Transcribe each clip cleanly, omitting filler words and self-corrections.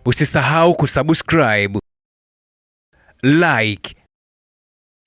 Usisahau kusubscribe, like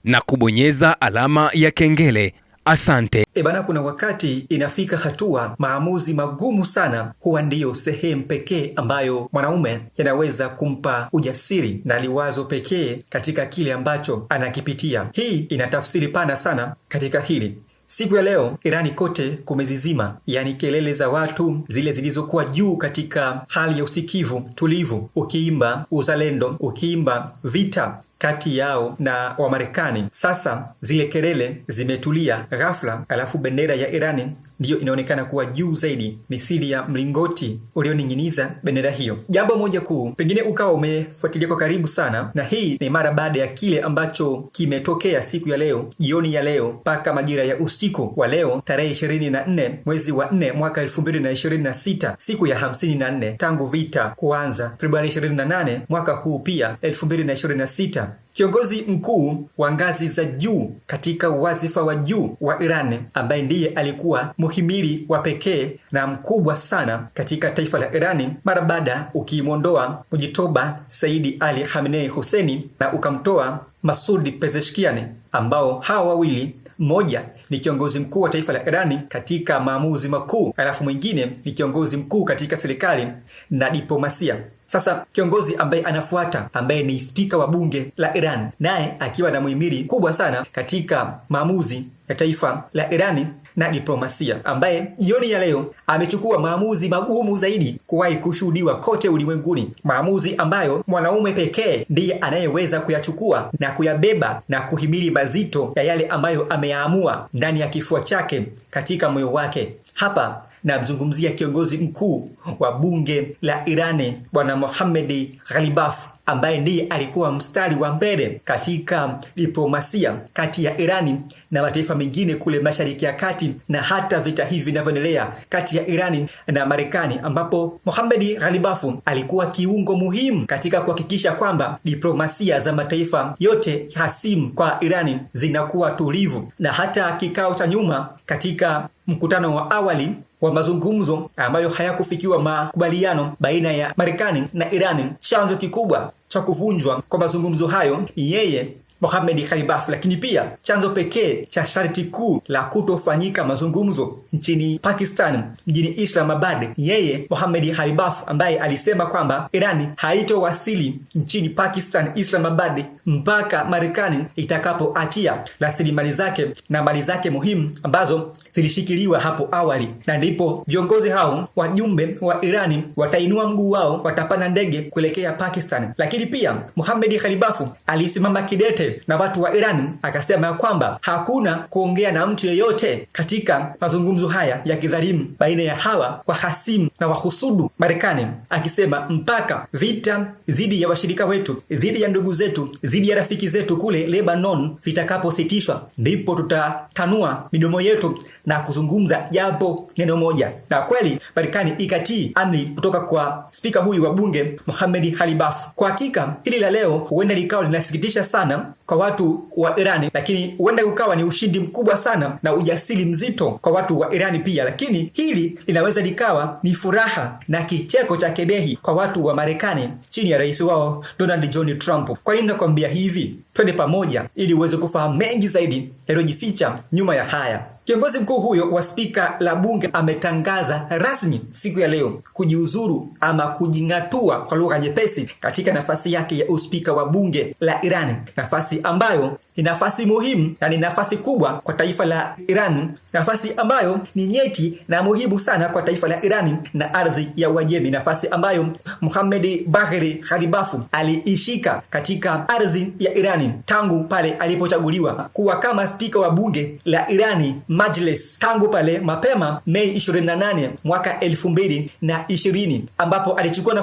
na kubonyeza alama ya kengele. Asante. Bana, kuna wakati inafika hatua maamuzi magumu sana huwa ndiyo sehemu pekee ambayo mwanaume yanaweza kumpa ujasiri na liwazo pekee katika kile ambacho anakipitia. Hii inatafsiri pana sana katika hili. Siku ya leo Irani kote kumezizima, yani kelele za watu zile zilizokuwa juu katika hali ya usikivu tulivu, ukiimba uzalendo, ukiimba vita kati yao na Wamarekani. Sasa zile kelele zimetulia ghafla, alafu bendera ya Irani ndiyo inaonekana kuwa juu zaidi, mithili ya mlingoti ulioning'iniza bendera hiyo. Jambo moja kuu, pengine ukawa umefuatilia kwa karibu sana, na hii ni mara baada ya kile ambacho kimetokea siku ya leo, jioni ya leo mpaka majira ya usiku wa leo, tarehe 24 mwezi wa 4 mwaka 2026, siku ya 54 tangu vita kuanza, Februari 28 mwaka huu pia 2026. Kiongozi mkuu wa ngazi za juu katika wazifa wa juu wa Iran, ambaye ndiye alikuwa muhimili wa pekee na mkubwa sana katika taifa la Irani, mara baada ukimwondoa Mujtaba Saidi Ali Khamenei Husseini na ukamtoa Masoud Pezeshkian, ambao hawa wawili, mmoja ni kiongozi mkuu wa taifa la Irani katika maamuzi makuu, alafu mwingine ni kiongozi mkuu katika serikali na diplomasia. Sasa kiongozi ambaye anafuata, ambaye ni spika wa bunge la Iran, naye akiwa na muhimili kubwa sana katika maamuzi ya taifa la Irani na diplomasia, ambaye jioni ya leo amechukua maamuzi magumu zaidi kuwahi kushuhudiwa kote ulimwenguni, maamuzi ambayo mwanaume pekee ndiye anayeweza kuyachukua na kuyabeba na kuhimili mazito ya yale ambayo ameyaamua ndani ya kifua chake, katika moyo wake. Hapa namzungumzia kiongozi mkuu wa bunge la Irani, Bwana Mohammad Ghalibaf, ambaye ndiye alikuwa mstari wa mbele katika diplomasia kati ya Irani na mataifa mengine kule Mashariki ya Kati, na hata vita hivi vinavyoendelea kati ya Irani na Marekani, ambapo Mohammad Ghalibaf alikuwa kiungo muhimu katika kuhakikisha kwamba diplomasia za mataifa yote hasimu kwa Irani zinakuwa tulivu. Na hata kikao cha nyuma katika mkutano wa awali wa mazungumzo ambayo hayakufikiwa makubaliano baina ya Marekani na Irani, chanzo kikubwa cha kuvunjwa kwa mazungumzo hayo yeye Mohammad Ghalibaf, lakini pia chanzo pekee cha sharti kuu la kutofanyika mazungumzo nchini Pakistan, mjini Islamabad, yeye Mohammad Ghalibaf, ambaye alisema kwamba Irani haitowasili nchini Pakistan, Islamabad, mpaka Marekani itakapoachia rasilimali zake na mali zake muhimu ambazo zilishikiliwa hapo awali. Na ndipo viongozi hao, wajumbe wa Irani, watainua mguu wao, watapanda ndege kuelekea Pakistan. Lakini pia Mohammad Ghalibaf alisimama kidete na watu wa Irani, akasema kwamba hakuna kuongea na mtu yeyote katika mazungumzo haya ya kidhalimu baina ya hawa wahasimu na wahusudu Marekani, akisema mpaka vita dhidi ya washirika wetu, dhidi ya ndugu zetu, dhidi ya rafiki zetu kule Lebanon vitakapositishwa, ndipo tutatanua midomo yetu na kuzungumza japo neno moja. Na kweli Marekani ikatii amri kutoka kwa spika huyu wa bunge Mohammad Ghalibaf. Kwa hakika hili la leo huenda likawa linasikitisha sana kwa watu wa Irani, lakini huenda ukawa ni ushindi mkubwa sana na ujasiri mzito kwa watu wa Irani pia, lakini hili linaweza likawa ni furaha na kicheko cha kebehi kwa watu wa Marekani chini ya rais wao Donald John Trump. Kwa nini nakwambia hivi? Twende pamoja ili uweze kufahamu mengi zaidi yaliyojificha nyuma ya haya. Kiongozi mkuu huyo wa spika la bunge ametangaza rasmi siku ya leo kujiuzuru ama kujingatua kwa lugha nyepesi katika nafasi yake ya uspika wa bunge la Iran, nafasi ambayo ni nafasi muhimu na ni nafasi kubwa kwa taifa la Iran, nafasi ambayo ni nyeti na muhimu sana kwa taifa la Iran na ardhi ya Uajemi, nafasi ambayo Mohammad Bagheri Ghalibaf aliishika katika ardhi ya Iran tangu pale alipochaguliwa kuwa kama spika wa bunge la Irani Majlis, tangu pale mapema Mei 28 mwaka 2020, ambapo alichukua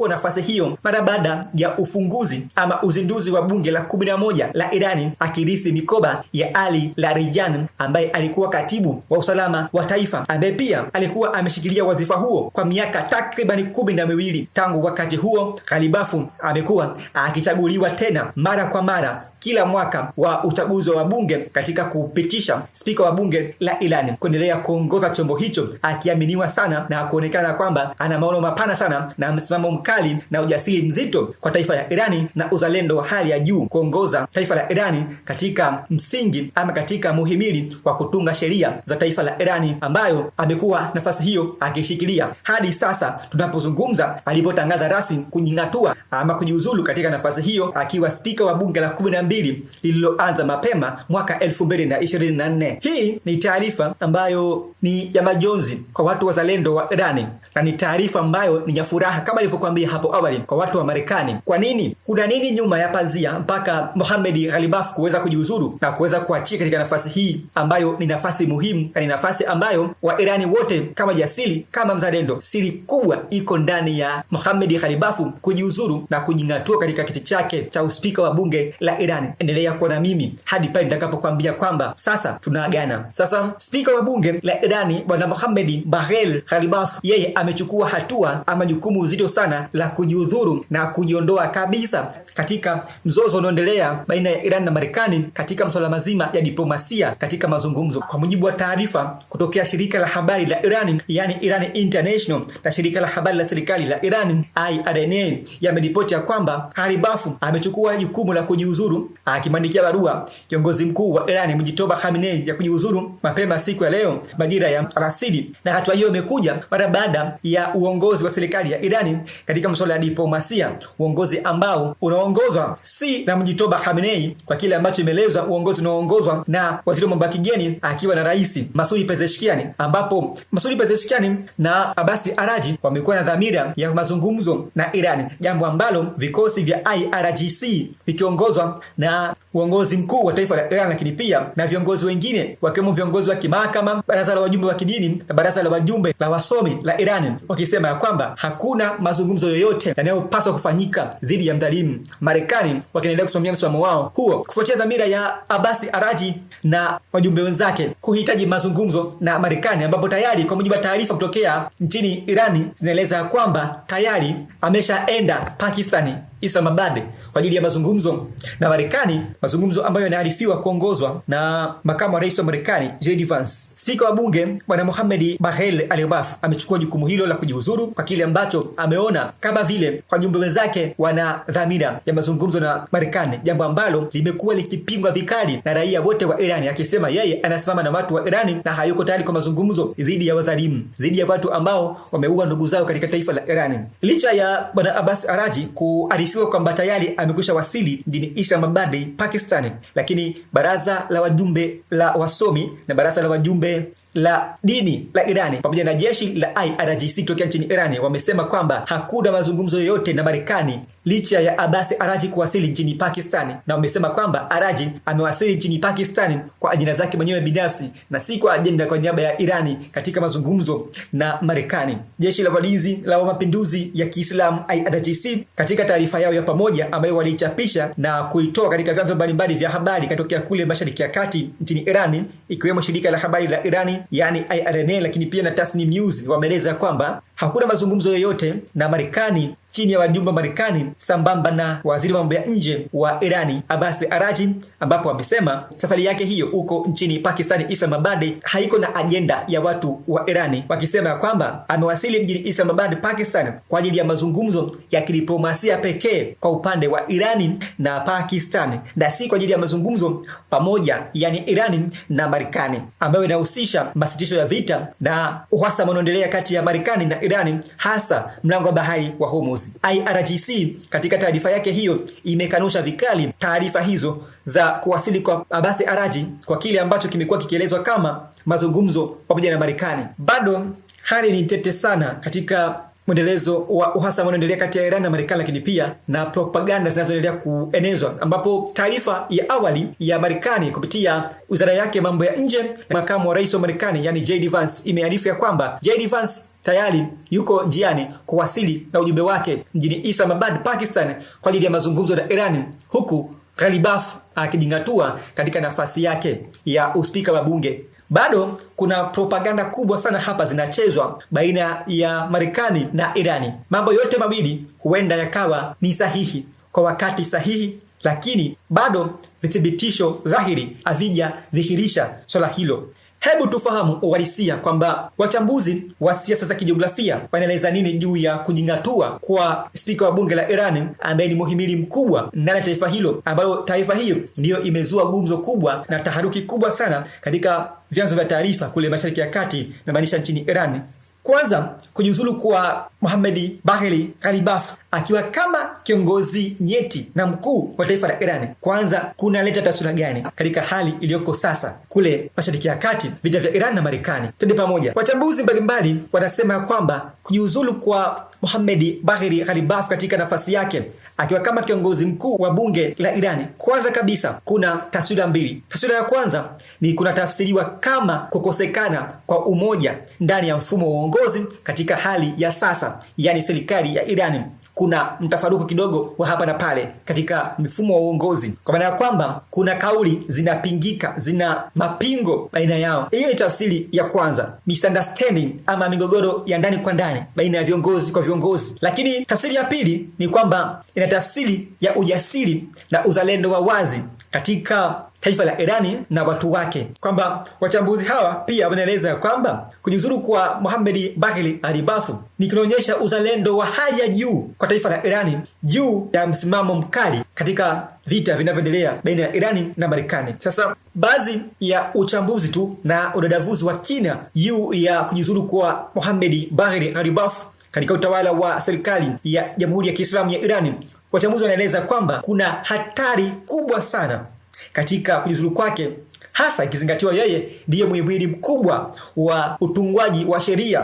nafasi hiyo mara baada ya ufunguzi ama uzinduzi wa bunge la 11 la Irani, akirithi mikoba ya Ali Larijani ambaye alikuwa katibu wa usalama wa taifa, ambaye pia alikuwa ameshikilia wadhifa huo kwa miaka takriban 12. Tangu wakati huo Ghalibaf amekuwa akichaguliwa tena mara kwa mara kila mwaka wa uchaguzi wa bunge katika kupitisha spika wa bunge la Irani kuendelea kuongoza chombo hicho, akiaminiwa sana na kuonekana kwamba ana maono mapana sana na msimamo mkali na ujasiri mzito kwa taifa la Irani na uzalendo wa hali ya juu, kuongoza taifa la Irani katika msingi ama katika muhimili wa kutunga sheria za taifa la Irani, ambayo amekuwa nafasi hiyo akishikilia hadi sasa tunapozungumza, alipotangaza rasmi kujingatua ama kujiuzulu katika nafasi hiyo akiwa spika wa bunge la 12 lililoanza mapema mwaka 2024. Hii ni taarifa ambayo ni ya majonzi kwa watu wazalendo wa Irani, na ni taarifa ambayo ni ya furaha kama nilivyokuambia hapo awali kwa watu wa Marekani. Kwa nini? Kuna nini nyuma ya pazia mpaka Mohammad Ghalibaf kuweza kujiuzuru na kuweza kuachia katika nafasi hii ambayo ni nafasi muhimu, na ni nafasi ambayo wa Irani wote kama jasiri, kama mzalendo, siri kubwa iko ndani ya Mohammad Ghalibaf kujiuzuru na kujingatua katika kiti chake cha uspika wa bunge la Irani. Endelea kuwa na mimi hadi pale nitakapokuambia kwamba sasa tunaagana. Sasa spika wa bunge la Irani bwana Mohammad Baghel Ghalibaf, yeye amechukua hatua ama jukumu zito sana la kujiudhuru na kujiondoa kabisa katika mzozo unaoendelea baina ya Iran na Marekani katika masuala mazima ya diplomasia katika mazungumzo. Kwa mujibu wa taarifa kutokea shirika la habari la Iran, yani Iran International, na shirika la habari la serikali la Iran IRNA, yameripoti ya kwamba Ghalibaf amechukua jukumu la kujiuzuru, akimwandikia barua kiongozi mkuu wa Iran Mujtaba Khamenei ya kujiuzuru mapema siku ya leo majira ya alasiri. Na hatua hiyo imekuja mara baada ya uongozi wa serikali ya Iran katika masuala ya diplomasia, uongozi ambao unaongozwa si na Mujtaba Khamenei, kwa kile ambacho imeelezwa uongozi unaoongozwa na waziri wa mambo ya kigeni akiwa na rais Masoud Pezeshkian, ambapo Masoud Pezeshkian na Abbas Araghchi wamekuwa na dhamira ya mazungumzo na Iran, jambo ambalo vikosi vya IRGC vikiongozwa na uongozi mkuu wa taifa la Iran, lakini pia na viongozi wengine wakiwemo viongozi wa kimahakama, baraza la wajumbe wa kidini na baraza la wajumbe la wasomi la Iran, wakisema ya kwamba hakuna mazungumzo yoyote yanayopaswa kufanyika dhidi ya mdhalimu Marekani, wakiendelea kusimamia msimamo wao huo kufuatia dhamira ya Abbas Araghchi na wajumbe wenzake kuhitaji mazungumzo na Marekani, ambapo tayari kwa mujibu wa taarifa kutokea nchini Irani zinaeleza kwamba tayari ameshaenda Pakistani Islamabad kwa ajili ya mazungumzo na Marekani, mazungumzo ambayo yanaarifiwa kuongozwa na makamu wa rais wa Marekani J.D. Vance. Spika wa bunge bwana Mohammad Baghel Ghalibaf amechukua jukumu hilo la kujiuzuru kwa kile ambacho ameona kama vile wajumbe wenzake wana dhamira ya mazungumzo na Marekani, jambo ambalo limekuwa likipingwa vikali na raia wote wa Irani, akisema yeye anasimama na watu wa Irani na hayuko tayari kwa mazungumzo dhidi ya wadhalimu, dhidi ya watu ambao wameua ndugu zao katika taifa la Irani. Licha ya bwana Abbas Araghchi kuarifiwa kwamba tayari amekwisha wasili mjini Islamabad Pakistan, lakini baraza la wajumbe la wasomi na baraza la wajumbe la dini la Irani pamoja na jeshi la IRGC tokea nchini Irani wamesema kwamba hakuna mazungumzo yoyote na Marekani licha ya Abbas Araghchi kuwasili nchini Pakistani, na wamesema kwamba Araghchi amewasili nchini Pakistani kwa ajenda zake mwenyewe binafsi na si kwa ajenda kwa niaba ya Irani katika mazungumzo na Marekani. Jeshi la walinzi la mapinduzi ya Kiislamu IRGC katika taarifa yao ya pamoja ambayo walichapisha na kuitoa katika vyanzo mbalimbali vya habari katokea kule Mashariki ya Kati nchini Irani, ikiwemo shirika la habari la Irani yani IRNA, lakini pia na Tasnim News, wameeleza kwamba hakuna mazungumzo yoyote na Marekani chini ya wajumbe wa Marekani sambamba na waziri wa mambo ya nje wa Irani Abbas Araghchi, ambapo amesema safari yake hiyo huko nchini Pakistani Islamabad haiko na ajenda ya watu wa Irani, wakisema kwamba amewasili mjini Islamabad Pakistan kwa ajili ya mazungumzo ya kidiplomasia pekee kwa upande wa Irani na Pakistan, na si kwa ajili ya mazungumzo pamoja yani Irani na Marekani ambayo inahusisha masitisho ya vita na uhasama unaoendelea kati ya Marekani na Irani, hasa mlango wa bahari wa Hormuz. IRGC katika taarifa yake hiyo imekanusha vikali taarifa hizo za kuwasili kwa Abbas Araghchi kwa kile ambacho kimekuwa kikielezwa kama mazungumzo pamoja na Marekani. Bado hali ni tete sana katika mwendelezo wa uhasama unaoendelea kati ya Iran na Marekani, lakini pia na propaganda zinazoendelea kuenezwa, ambapo taarifa ya awali ya Marekani kupitia wizara yake mambo ya nje, makamu wa rais wa Marekani yani J.D. Vance imearifu ya kwamba J.D. Vance tayari yuko njiani kuwasili na ujumbe wake mjini Islamabad Pakistan kwa ajili ya mazungumzo na Iran, huku Ghalibaf akijingatua katika nafasi yake ya uspika wa bunge. Bado kuna propaganda kubwa sana hapa zinachezwa baina ya Marekani na Irani. Mambo yote mawili huenda yakawa ni sahihi kwa wakati sahihi lakini bado vithibitisho dhahiri havijadhihirisha swala hilo. Hebu tufahamu uhalisia kwamba wachambuzi wa siasa za kijiografia wanaeleza nini juu ya kujingatua kwa spika wa bunge la Iran ambaye ni muhimili mkubwa ndani ya taifa hilo, ambayo taarifa hiyo ndiyo imezua gumzo kubwa na taharuki kubwa sana katika vyanzo vya taarifa kule Mashariki ya Kati na maanisha nchini Iran. Kwanza, kujiuzulu kwa Mohammad Bagheri Ghalibaf akiwa kama kiongozi nyeti na mkuu wa taifa la Iran, kwanza kunaleta taswira gani katika hali iliyoko sasa kule Mashariki ya Kati, vita vya Iran na Marekani? Twende pamoja. Wachambuzi mbalimbali wanasema kwamba kujiuzulu kwa Mohammad Bagheri Ghalibaf katika nafasi yake akiwa kama kiongozi mkuu wa bunge la Irani, kwanza kabisa kuna taswira mbili. Taswira ya kwanza ni kuna tafsiriwa kama kukosekana kwa umoja ndani ya mfumo wa uongozi katika hali ya sasa, yani serikali ya Irani. Kuna mtafaruku kidogo wa hapa na pale katika mfumo wa uongozi, kwa maana ya kwamba kuna kauli zinapingika, zina mapingo baina yao. Hiyo ni tafsiri ya kwanza, misunderstanding ama migogoro ya ndani kwa ndani baina ya viongozi kwa viongozi. Lakini tafsiri ya pili ni kwamba ina tafsiri ya ujasiri na uzalendo wa wazi katika taifa la Irani na watu wake, kwamba wachambuzi hawa pia wanaeleza kwamba kujiuzulu kwa Mohammad Bagheri Ghalibaf ni kuonyesha uzalendo wa hali ya juu kwa taifa la Irani juu ya msimamo mkali katika vita vinavyoendelea baina ya Irani na Marekani. Sasa baadhi ya uchambuzi tu na udadavuzi wa kina juu ya kujiuzulu kwa Mohammad Bagheri Ghalibaf katika utawala wa serikali ya Jamhuri ya Kiislamu ya Irani, wachambuzi wanaeleza kwamba kuna hatari kubwa sana katika kujiuzulu kwake, hasa ikizingatiwa yeye ndiye muhimili mkubwa wa utungwaji wa sheria,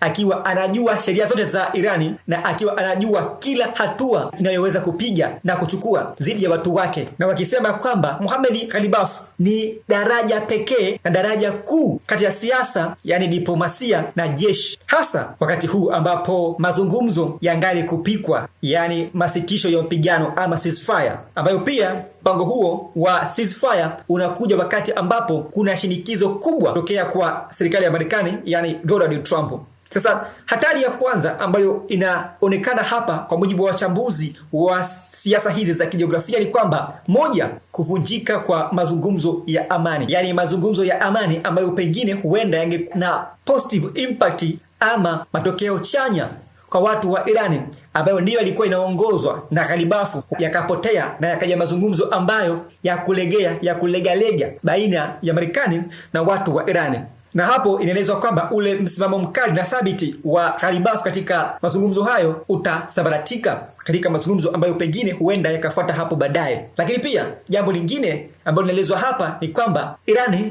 akiwa anajua sheria zote za Irani na akiwa anajua kila hatua inayoweza kupiga na kuchukua dhidi ya watu wake, na wakisema kwamba Mohammad Ghalibaf ni daraja pekee na daraja kuu kati ya siasa, yani diplomasia na jeshi, hasa wakati huu ambapo mazungumzo yangali kupikwa, yani masitisho ya mapigano ama ceasefire, ambayo pia mpango huo wa ceasefire unakuja wakati ambapo kuna shinikizo kubwa tokea kwa serikali ya Marekani, yani Donald Trump. Sasa hatari ya kwanza ambayo inaonekana hapa kwa mujibu wa wachambuzi wa siasa hizi za kijiografia ni kwamba, moja, kuvunjika kwa mazungumzo ya amani, yani mazungumzo ya amani ambayo pengine huenda yangekuwa na positive impact ama matokeo chanya kwa watu wa Irani, ambayo ndiyo ilikuwa inaongozwa na Ghalibaf, yakapotea na yakaja mazungumzo ambayo ya kulegalega baina ya Marekani na watu wa Irani. Na hapo inaelezwa kwamba ule msimamo mkali na thabiti wa Ghalibaf katika mazungumzo hayo utasambaratika katika mazungumzo ambayo pengine huenda yakafuata hapo baadaye. Lakini pia jambo lingine ambalo linaelezwa hapa ni kwamba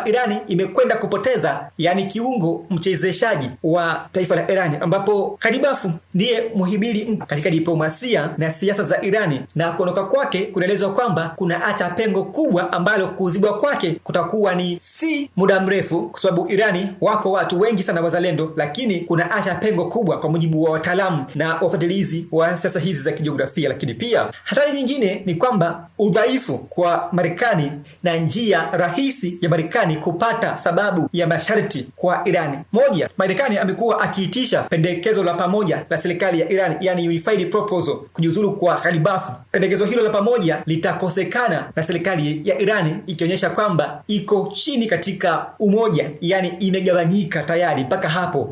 Irani imekwenda kupoteza, yani kiungo mchezeshaji wa taifa la Irani, ambapo Ghalibaf ndiye muhimili katika diplomasia na siasa za Irani, na kuondoka kwake kunaelezwa kwamba kuna acha pengo kubwa ambalo kuzibwa kwake kutakuwa ni si muda mrefu, kwa sababu Irani wako watu wengi sana wazalendo, lakini kuna acha pengo kubwa kwa mujibu wa wataalamu na wafuatilizi wa siasa hizi za kijiografia. Lakini pia hatari nyingine ni kwamba udhaifu kwa Marekani na njia rahisi ya Marekani kupata sababu ya masharti kwa Irani. Moja, Marekani amekuwa akiitisha pendekezo la pamoja la serikali ya Irani, yani unified proposal, kujiuzulu kwa Ghalibaf. Pendekezo hilo la pamoja litakosekana na serikali ya Irani, ikionyesha kwamba iko chini katika umoja, yani imegawanyika tayari mpaka hapo,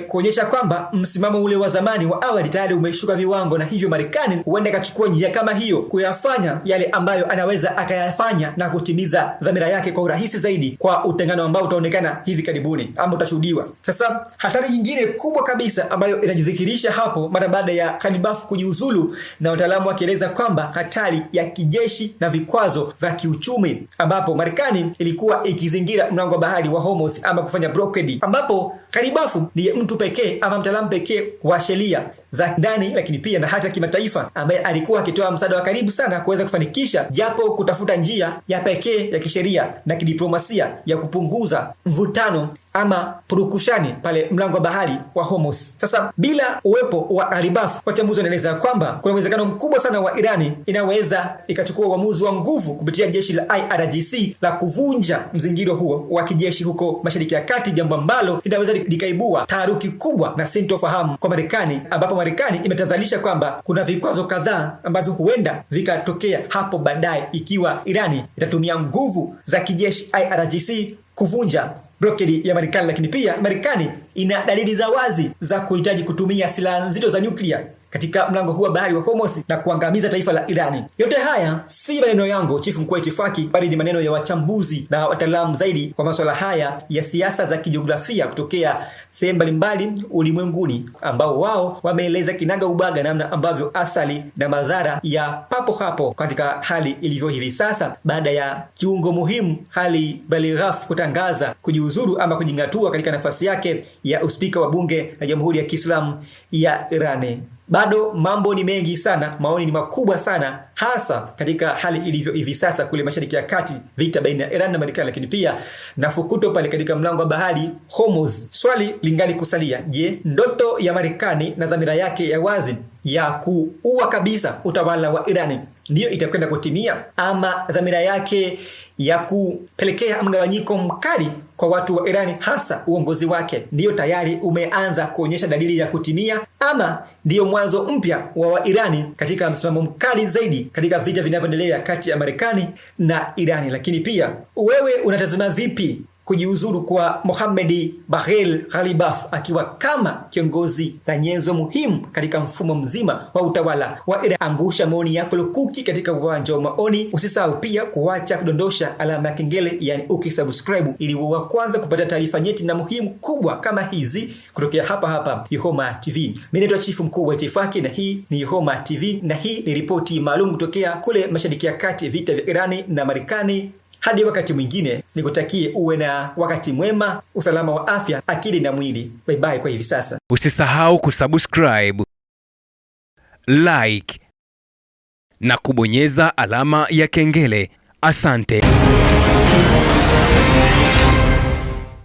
kuonyesha kwamba msimamo ule wa zamani wa awali tayari umeshuka viwango, na hivyo Marekani huenda akachukua njia kama hiyo kuyafanya yale ambayo anaweza akayafanya na kutimiza dhamira yake kwa urahisi zaidi kwa utengano ambao utaonekana hivi karibuni ama utashuhudiwa. Sasa hatari nyingine kubwa kabisa ambayo inajidhihirisha hapo mara baada ya Ghalibaf kujiuzulu, na wataalamu wakieleza kwamba hatari ya kijeshi na vikwazo vya kiuchumi, ambapo Marekani ilikuwa ikizingira mlango wa bahari wa Hormuz ama kufanya blockade, ambapo Ghalibaf ndiye mtu pekee ama mtaalamu pekee wa sheria za ndani lakini pia na hata kimataifa ambaye alikuwa akitoa msaada wa karibu sana kuweza kufanikisha japo kutafuta njia ya pekee ya kisheria na kidiplomasia ya kupunguza mvutano ama purukushani pale mlango wa bahari wa Hormuz. Sasa bila uwepo wa Ghalibaf, wachambuzi wanaeleza kwamba kuna uwezekano mkubwa sana wa Irani inaweza ikachukua uamuzi wa nguvu kupitia jeshi la IRGC la kuvunja mzingiro huo wa kijeshi huko Mashariki ya Kati, jambo ambalo linaweza likaibua taharuki kubwa na sintofahamu kwa Marekani, ambapo Marekani imetahadharisha kwamba kuna vikwazo kadhaa ambavyo huenda vikatokea hapo baadaye ikiwa Irani itatumia nguvu za kijeshi IRGC kuvunja blokedi ya Marekani. Lakini pia Marekani ina dalili za wazi za kuhitaji kutumia silaha nzito za nyuklia katika mlango huu wa bahari wa Hormuz na kuangamiza taifa la Irani. Yote haya si maneno yangu Chifu Mkuu wa Itifaki, bali ni maneno ya wachambuzi na wataalamu zaidi wa masuala haya ya siasa za kijiografia kutokea sehemu mbalimbali ulimwenguni, ambao wao wameeleza kinaga ubaga namna ambavyo athari na madhara ya papo hapo katika hali ilivyo hivi sasa baada ya kiungo muhimu Ali Balighafi kutangaza kujiuzuru ama kujingatua katika nafasi yake ya uspika wa bunge la Jamhuri ya Kiislamu ya Irani. Bado mambo ni mengi sana, maoni ni makubwa sana, hasa katika hali ilivyo hivi sasa kule Mashariki ya Kati, vita baina ya Iran na Marekani, lakini pia na fukuto pale katika mlango wa bahari Hormuz. Swali lingali kusalia, je, ndoto ya Marekani na dhamira yake ya wazi ya kuua kabisa utawala wa Irani ndiyo itakwenda kutimia, ama dhamira yake ya kupelekea mgawanyiko mkali kwa watu wa Irani, hasa uongozi wake, ndiyo tayari umeanza kuonyesha dalili ya kutimia, ama ndiyo mwanzo mpya wa Irani katika msimamo mkali zaidi katika vita vinavyoendelea kati ya Marekani na Irani? Lakini pia wewe unatazama vipi kujiuzuru kwa Mohammad Baghel Ghalibaf akiwa kama kiongozi na nyenzo muhimu katika mfumo mzima wa utawala wa Iran? Angusha maoni yako lukuki katika uwanja wa maoni. Usisahau pia kuacha kudondosha alama ya kengele, yani ukisubscribe, ili uwe wa kwanza kupata taarifa nyeti na muhimu kubwa kama hizi kutokea hapa Ihoma TV. Mimi naitwa Chifu Mkuu wa Itifaki na hii ni Ihoma TV, na hii ni ripoti maalum kutokea kule Mashariki ya Kati, vita vya Irani na Marekani. Hadi wakati mwingine, nikutakie uwe na wakati mwema, usalama wa afya, akili na mwili. Bye bye kwa hivi sasa. Usisahau kusubscribe, like na kubonyeza alama ya kengele. Asante.